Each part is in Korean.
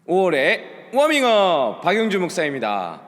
5월의 워밍업 박용주 목사입니다.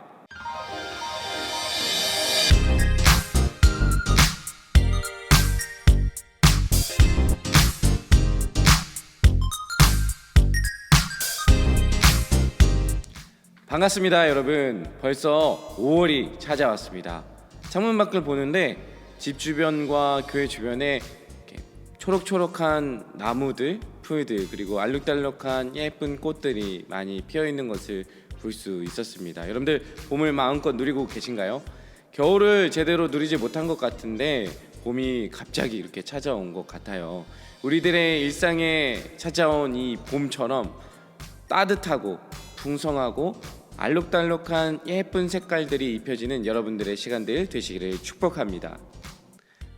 반갑습니다, 여러분. 벌써 5월이 찾아왔습니다. 창문 밖을 보는데 집 주변과 교회 주변에 이렇게 초록초록한 나무들, 풀들, 그리고 알록달록한 예쁜 꽃들이 많이 피어 있는 것을 볼 수 있었습니다. 여러분들 봄을 마음껏 누리고 계신가요? 겨울을 제대로 누리지 못한 것 같은데 봄이 갑자기 이렇게 찾아온 것 같아요. 우리들의 일상에 찾아온 이 봄처럼 따뜻하고 풍성하고 알록달록한 예쁜 색깔들이 입혀지는 여러분들의 시간들 되시기를 축복합니다.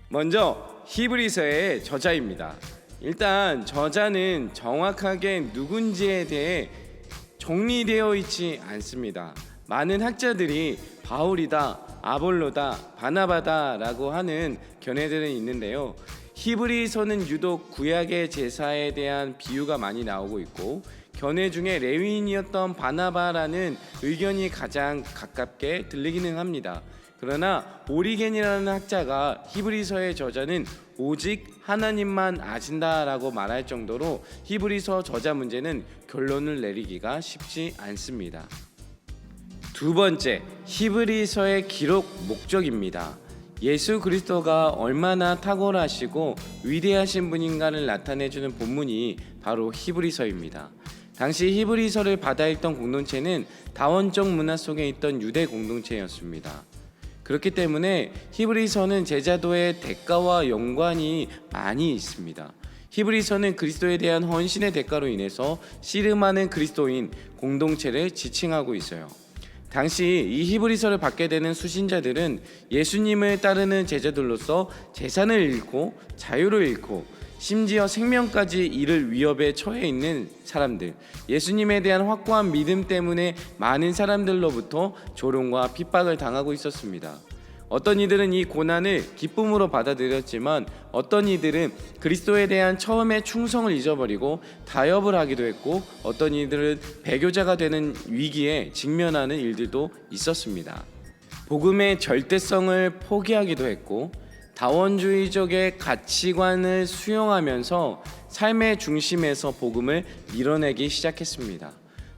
먼저 히브리서의 저자입니다. 일단 저자는 정확하게 누군지에 대해 정리되어 있지 않습니다. 많은 학자들이 바울이다, 아볼로다, 바나바다 라고 하는 견해들은 있는데요, 히브리서는 유독 구약의 제사에 대한 비유가 많이 나오고 있고 견해 중에 레위인이었던 바나바라는 의견이 가장 가깝게 들리기는 합니다. 그러나 오리겐이라는 학자가 히브리서의 저자는 오직 하나님만 아신다라고 말할 정도로 히브리서 저자 문제는 결론을 내리기가 쉽지 않습니다. 두 번째, 히브리서의 기록 목적입니다. 예수 그리스도가 얼마나 탁월하시고 위대하신 분인가를 나타내주는 본문이 바로 히브리서입니다. 당시 히브리서를 받아 읽던 공동체는 다원적 문화 속에 있던 유대 공동체였습니다. 그렇기 때문에 히브리서는 제자도의 대가와 연관이 많이 있습니다. 히브리서는 그리스도에 대한 헌신의 대가로 인해서 씨름하는 그리스도인 공동체를 지칭하고 있어요. 당시 이 히브리서를 받게 되는 수신자들은 예수님을 따르는 제자들로서 재산을 잃고 자유를 잃고 심지어 생명까지 잃을 위협에 처해 있는 사람들, 예수님에 대한 확고한 믿음 때문에 많은 사람들로부터 조롱과 핍박을 당하고 있었습니다. 어떤 이들은 이 고난을 기쁨으로 받아들였지만 어떤 이들은 그리스도에 대한 처음의 충성을 잊어버리고 타협을 하기도 했고 어떤 이들은 배교자가 되는 위기에 직면하는 일들도 있었습니다. 복음의 절대성을 포기하기도 했고 다원주의적의 가치관을 수용하면서 삶의 중심에서 복음을 밀어내기 시작했습니다.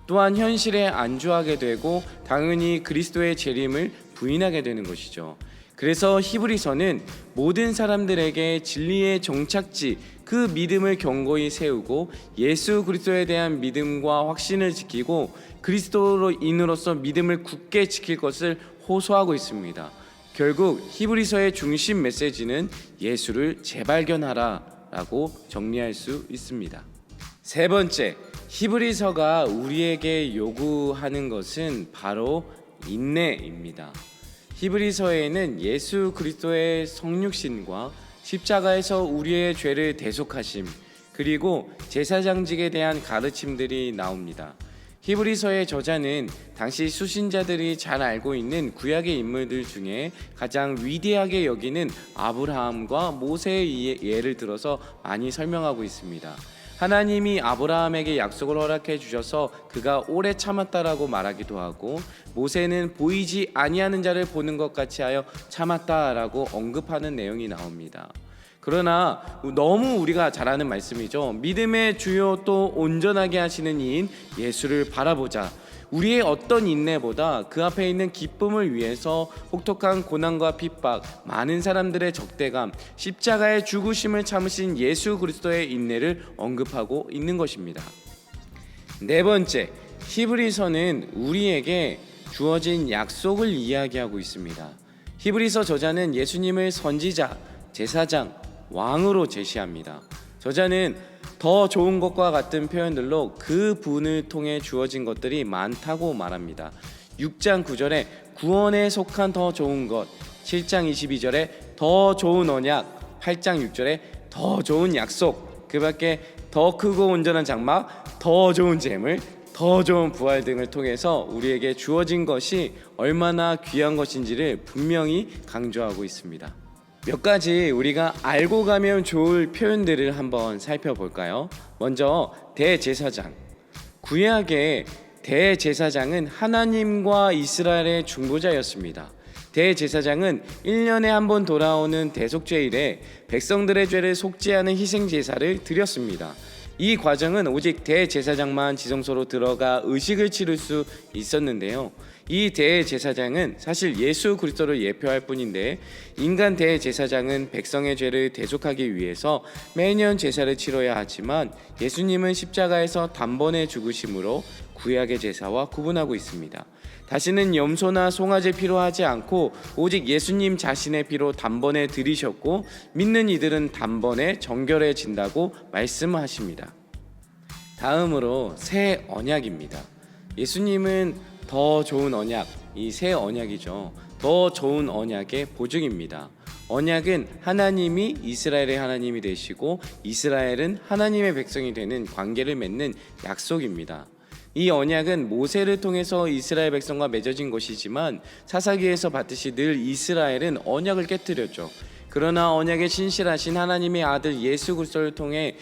또한 현실에 안주하게 되고 당연히 그리스도의 재림을 부인하게 되는 것이죠. 그래서 히브리서는 모든 사람들에게 진리의 정착지, 그 믿음을 견고히 세우고 예수 그리스도에 대한 믿음과 확신을 지키고 그리스도로 인으로서 믿음을 굳게 지킬 것을 호소하고 있습니다. 결국 히브리서의 중심 메시지는 예수를 재발견하라 라고 정리할 수 있습니다. 세 번째, 히브리서가 우리에게 요구하는 것은 바로 인내입니다. 히브리서에는 예수 그리스도의 성육신과 십자가에서 우리의 죄를 대속하심, 그리고 제사장직에 대한 가르침들이 나옵니다. 히브리서의 저자는 당시 수신자들이 잘 알고 있는 구약의 인물들 중에 가장 위대하게 여기는 아브라함과 모세의 예를 들어서 많이 설명하고 있습니다. 하나님이 아브라함에게 약속을 허락해 주셔서 그가 오래 참았다라고 말하기도 하고 모세는 보이지 아니하는 자를 보는 것 같이 하여 참았다라고 언급하는 내용이 나옵니다. 그러나 너무 우리가 잘 아는 말씀이죠. 믿음의 주요 또 온전하게 하시는 이인 예수를 바라보자. 우리의 어떤 인내보다 그 앞에 있는 기쁨을 위해서 혹독한 고난과 핍박, 많은 사람들의 적대감, 십자가의 죽으심을 참으신 예수 그리스도의 인내를 언급하고 있는 것입니다. 네 번째, 히브리서는 우리에게 주어진 약속을 이야기하고 있습니다. 히브리서 저자는 예수님을 선지자, 제사장, 왕으로 제시합니다. 저자는 더 좋은 것과 같은 표현들로 그 분을 통해 주어진 것들이 많다고 말합니다. 6장 9절에 구원에 속한 더 좋은 것, 7장 22절에 더 좋은 언약, 8장 6절에 더 좋은 약속, 그 밖에 더 크고 온전한 장막, 더 좋은 재물, 더 좋은 부활 등을 통해서 우리에게 주어진 것이 얼마나 귀한 것인지를 분명히 강조하고 있습니다. 몇 가지 우리가 알고 가면 좋을 표현들을 한번 살펴볼까요? 먼저 대제사장, 구약의 대제사장은 하나님과 이스라엘의 중보자였습니다. 대제사장은 1년에 한 번 돌아오는 대속죄일에 백성들의 죄를 속죄하는 희생제사를 드렸습니다. 이 과정은 오직 대제사장만 지성소로 들어가 의식을 치를 수 있었는데요. 이 대제사장은 사실 예수 그리스도를 예표할 뿐인데, 인간 대제사장은 백성의 죄를 대속하기 위해서 매년 제사를 치러야 하지만 예수님은 십자가에서 단번에 죽으심으로 구약의 제사와 구분하고 있습니다. 다시는 염소나 송아지 피로 하지 않고 오직 예수님 자신의 피로 단번에 드리셨고, 믿는 이들은 단번에 정결해진다고 말씀하십니다. 다음으로 새 언약입니다. 예수님은 더 좋은 언약, 이 새 언약이죠. 더 좋은 언약의 보증입니다. 언약은 하나님이 이스라엘의 하나님이 되시고 이스라엘은 하나님의 백성이 되는 관계를 맺는 약속입니다. 이 언약은 모세를 통해서 이스라엘 백성과 맺어진 것이지만 사사기에서 봤듯이 늘 이스라엘은 언약을 깨뜨렸죠. 그러나 언약에 신실하신 하나님의 아들 예수 그리스도를 통해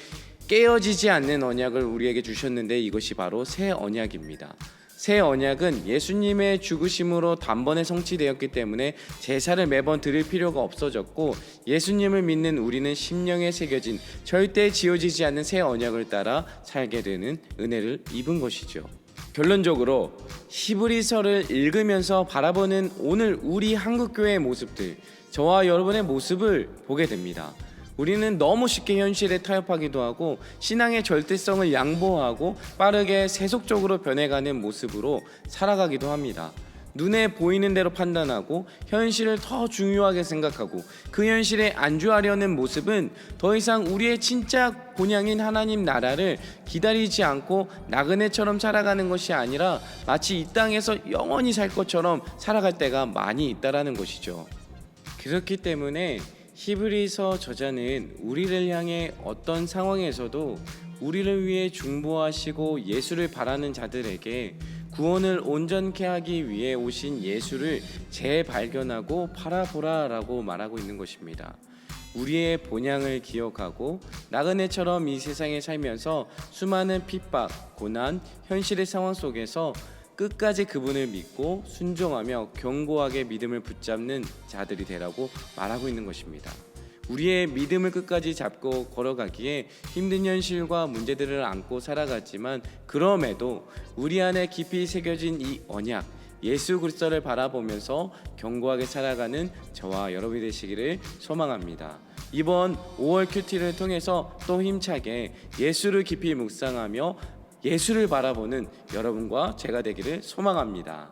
깨어지지 않는 언약을 우리에게 주셨는데, 이것이 바로 새 언약입니다. 새 언약은 예수님의 죽으심으로 단번에 성취되었기 때문에 제사를 매번 드릴 필요가 없어졌고, 예수님을 믿는 우리는 심령에 새겨진 절대 지워지지 않는 새 언약을 따라 살게 되는 은혜를 입은 것이죠. 결론적으로 히브리서를 읽으면서 바라보는 오늘 우리 한국교회의 모습들, 저와 여러분의 모습을 보게 됩니다. 우리는 너무 쉽게 현실에 타협하기도 하고 신앙의 절대성을 양보하고 빠르게 세속적으로 변해가는 모습으로 살아가기도 합니다. 눈에 보이는 대로 판단하고 현실을 더 중요하게 생각하고 그 현실에 안주하려는 모습은 더 이상 우리의 진짜 본향인 하나님 나라를 기다리지 않고 나그네처럼 살아가는 것이 아니라 마치 이 땅에서 영원히 살 것처럼 살아갈 때가 많이 있다라는 것이죠. 그렇기 때문에 히브리서 저자는 우리를 향해 어떤 상황에서도 우리를 위해 중보하시고 예수를 바라는 자들에게 구원을 온전케 하기 위해 오신 예수를 재발견하고 바라보라라고 말하고 있는 것입니다. 우리의 본향을 기억하고 나그네처럼 이 세상에 살면서 수많은 핍박, 고난, 현실의 상황 속에서 끝까지 그분을 믿고 순종하며 견고하게 믿음을 붙잡는 자들이 되라고 말하고 있는 것입니다. 우리의 믿음을 끝까지 잡고 걸어가기에 힘든 현실과 문제들을 안고 살아갔지만, 그럼에도 우리 안에 깊이 새겨진 이 언약 예수 그리스도를 바라보면서 견고하게 살아가는 저와 여러분이 되시기를 소망합니다. 이번 5월 큐티를 통해서 또 힘차게 예수를 깊이 묵상하며 예수를 바라보는 여러분과 제가 되기를 소망합니다.